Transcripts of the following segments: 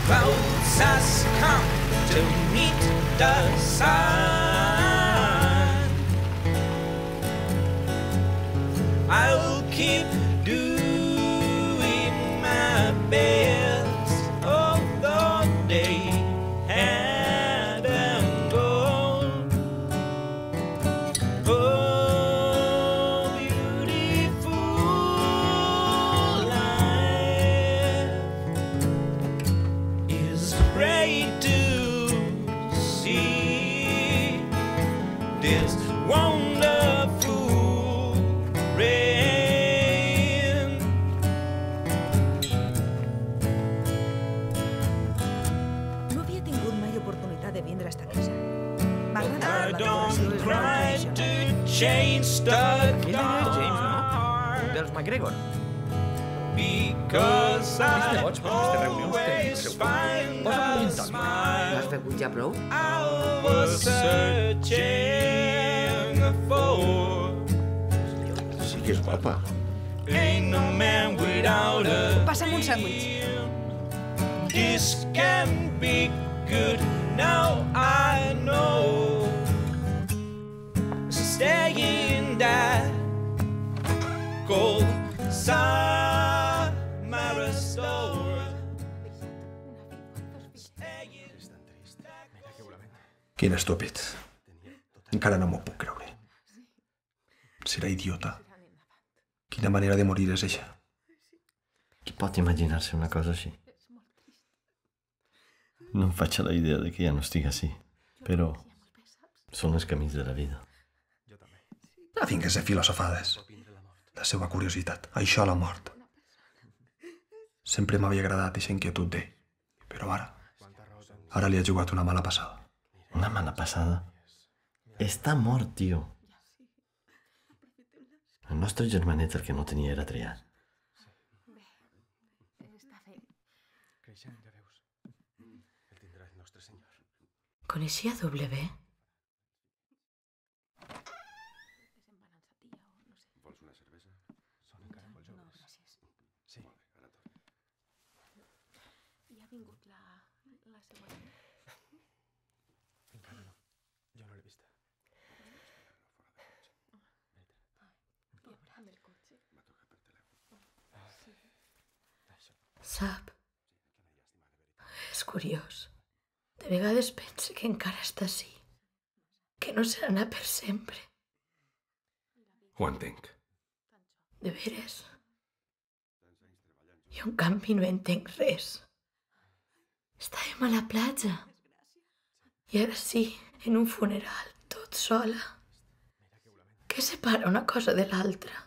clouds has come to meet the sun. I'll keep doing my best, although they had and gone. Oh, beautiful life is great to see this wonderful rain. No havia tingut mai oportunitat de vindre a esta casa. M'agrada I la don't decoració és cry molt to tradicional. change the Ell és James, no? Dels McGregor. because Viste I boig per aquestes reunions tenen el always seu find Posa un a gin tònic. smile. L'has begut ja prou? I was searching for. Sí que és guapa. Ain't no man without a Passa'm un sàndwich. This can be good. Now I know. Stay in that cold summer store. Quin estúpid. Encara no m'ho puc creure. Serà idiota. Quina manera de morir és eixa? Qui pot imaginar-se una cosa així? No em faig a la idea de que ja no estigui així, però són els camins de la vida. No vingues a filosofades. La seva curiositat. Això la mort. Sempre m'havia agradat aquesta inquietud d'ell. Però ara li ha jugat una mala passada. Una mala passada? Està mort, tio. El nostre germanet el que no tenia era triat. Coneixia W? Sap? És curiós. De vegades pense que encara està així. Que no se n'anà per sempre. Ho entenc. De veres? Jo, en canvi, no entenc res. Estàvem a la platja. I ara sí, en un funeral, tot sola. Què separa una cosa de l'altra?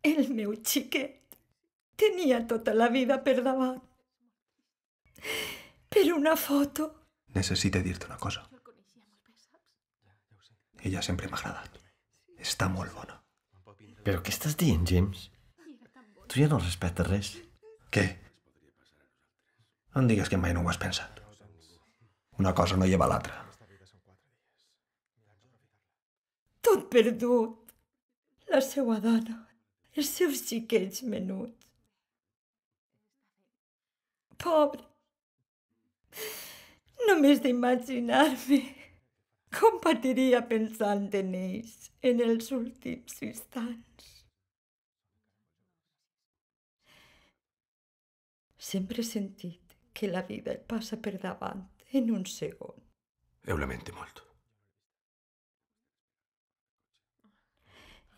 El meu xiquet tenia tota la vida per davant. Per una foto. Necessite dir-te una cosa. Ella sempre m'ha agradat. Està molt bona. Però què estàs dient, James? Tu ja no respectes res. Què? No em digues que mai no ho has pensat. Una cosa no lleva l'altra. Tot perdut. La seva dona. Els seus xiquets menuts. Pobre. Només d'imaginar-me com patiria pensant en ells en els últims instants. Sempre he sentit que la vida et passa per davant en un segon. Ho lamento molt.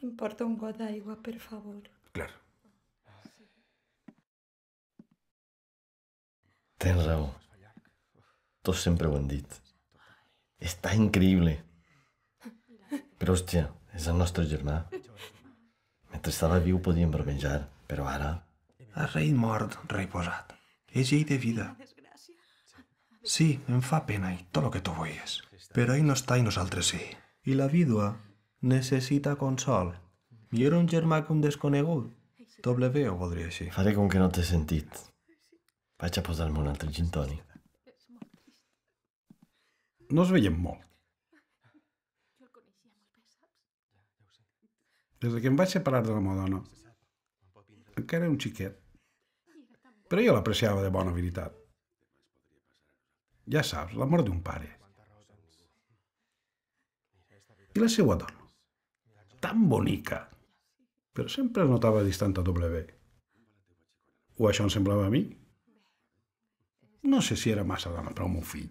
Em porta un got d'aigua, per favor. Clar. Tens raó. Tots sempre ho han dit. Està increïble. Però, hòstia, és el nostre germà. Mentre estava viu podíem bromejar, però ara... El rei mort, rei posat. És llei de vida. Sí, em fa pena i tot el que tu vulguis. Però ell no està i nosaltres sí. I la vídua necessita consol. I era un germà que un desconegut. W ho voldria així. Faré com que no t'he sentit. Vaig a posar-me un altre gin tònic. No es veiem molt. Des que em vaig separar de la meva dona, Encara era un xiquet. Però jo l'apreciava de bona veritat. Ja saps, l'amor d'un pare. I la seva dona. Tan bonica. Però sempre es notava distant a W. O això em semblava a mi? No sé si era massa dona per al meu fill.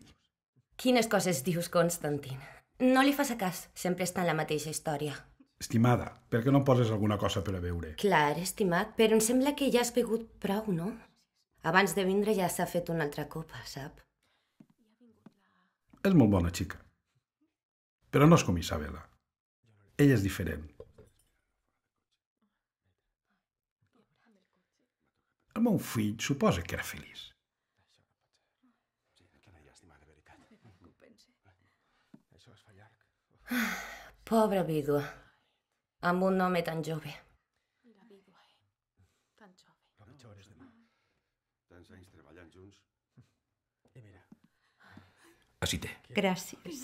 Quines coses dius, Constantin? No li fas a cas, sempre està en la mateixa història. Estimada, per què no em poses alguna cosa per a beure? Clar, estimat, però em sembla que ja has begut prou, no? Abans de vindre ja s'ha fet una altra copa, sap? És molt bona xica. Però no és com Isabela. Ella és diferent. El meu fill suposa que era feliç. Pobra vídua, amb un home tan jove. Així té. Gràcies.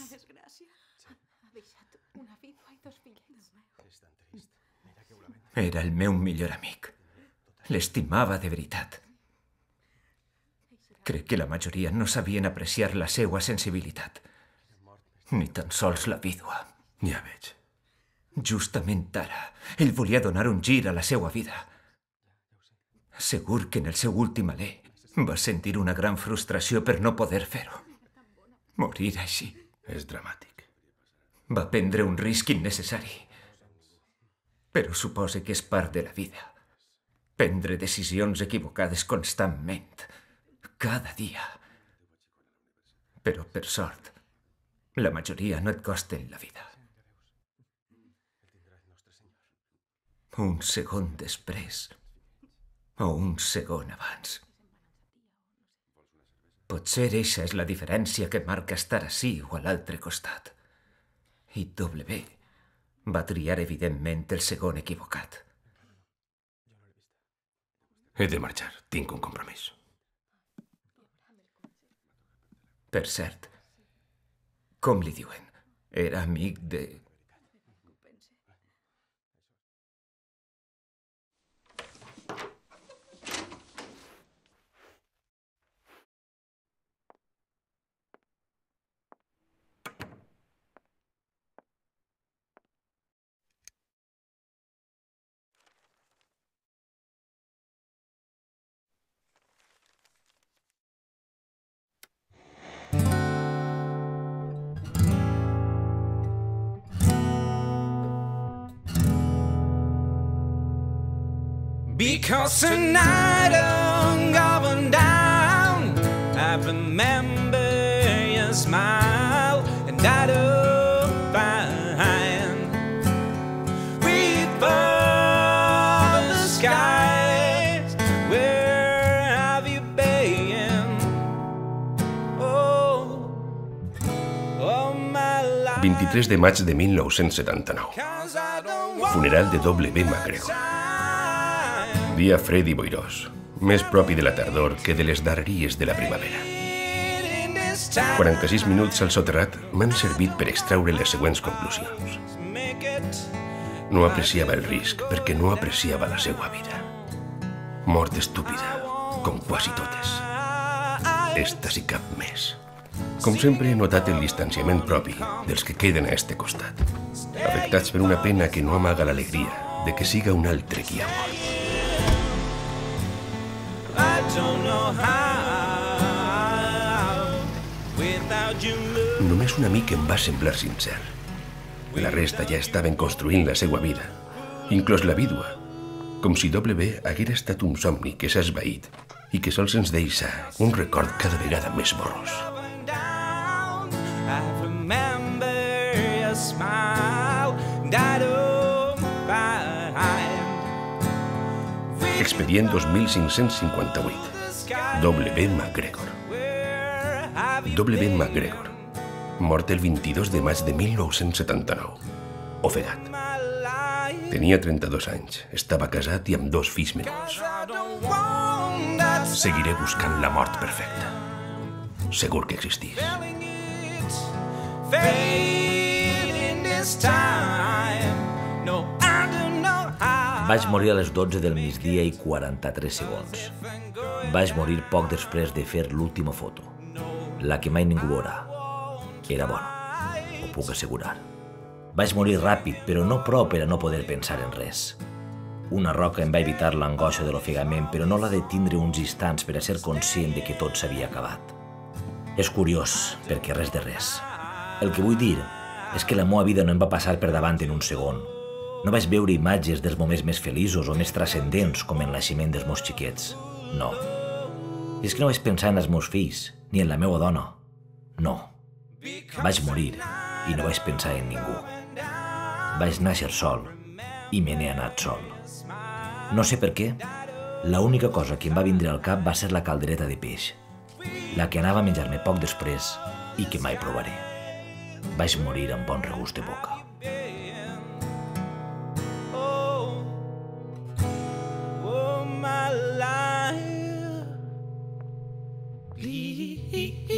Era el meu millor amic. L'estimava de veritat. Crec que la majoria no sabien apreciar la seva sensibilitat. Ni tan sols la vídua. Ja veig. Justament ara, ell volia donar un gir a la seva vida. Segur que en el seu últim alè va sentir una gran frustració per no poder fer-ho. Morir així. És dramàtic. Va prendre un risc innecessari. Però supose que és part de la vida. Prendre decisions equivocades constantment. Cada dia. Però, per sort, la majoria no et costen la vida. Un segon després o un segon abans. Potser eixa és la diferència que marca estar ací o a l'altre costat. I W va triar, evidentment, el segon equivocat. He de marxar. Tinc un compromís. Per cert, com li diuen? Era amic de... Because tonight I'm going down. I remember your smile, and I don't find with all the skies. Where have you been? Oh, my life. 23 de maig de 1979. 'Cause I don't want Funeral de W. MacGregor. Dia fred i boirós, més propi de la tardor que de les darreries de la primavera. 46 minuts al soterrat m'han servit per extraure les següents conclusions. No apreciava el risc perquè no apreciava la seva vida. Mort estúpida, com quasi totes. Esta sí cap més. Com sempre he notat el distanciament propi dels que queden a este costat, afectats per una pena que no amaga l'alegria de que siga un altre qui ha mort. Només un amic em va semblar sincer. La resta ja estaven construint la seva vida, inclòs la vídua, com si W haguera estat un somni que s'ha esvaït i que sols ens deixa un record cada vegada més borrós. Expedient 2558. W. MacGregor. W. MacGregor, mort el 22 de maig de 1979. Ofegat. Tenia 32 anys, estava casat i amb 2 fills menuts. Seguiré buscant la mort perfecta. Segur que existís. Fate in this time. No, I don't know how. Vaig morir a les 12 del migdia i 43 segons. Vaig morir poc després de fer l'última foto, la que mai ningú veurà. Era bona, ho puc assegurar. Vaig morir ràpid, però no prou per a no poder pensar en res. Una roca em va evitar l'angoixa de l'ofegament, però no la de tindre uns instants per a ser conscient de que tot s'havia acabat. És curiós, perquè res de res. El que vull dir és que la meva vida no em va passar per davant en un segon. No vaig veure imatges dels moments més feliços o més transcendents com el naixement dels meus xiquets. No. I és que no vaig pensar en els meus fills, ni en la meva dona. No. Vaig morir i no vaig pensar en ningú. Vaig néixer sol i me n'he anat sol. No sé per què, l'única cosa que em va vindre al cap va ser la caldereta de peix, la que anava a menjar-me poc després i que mai provaré. Vaig morir amb bon regust de boca. Please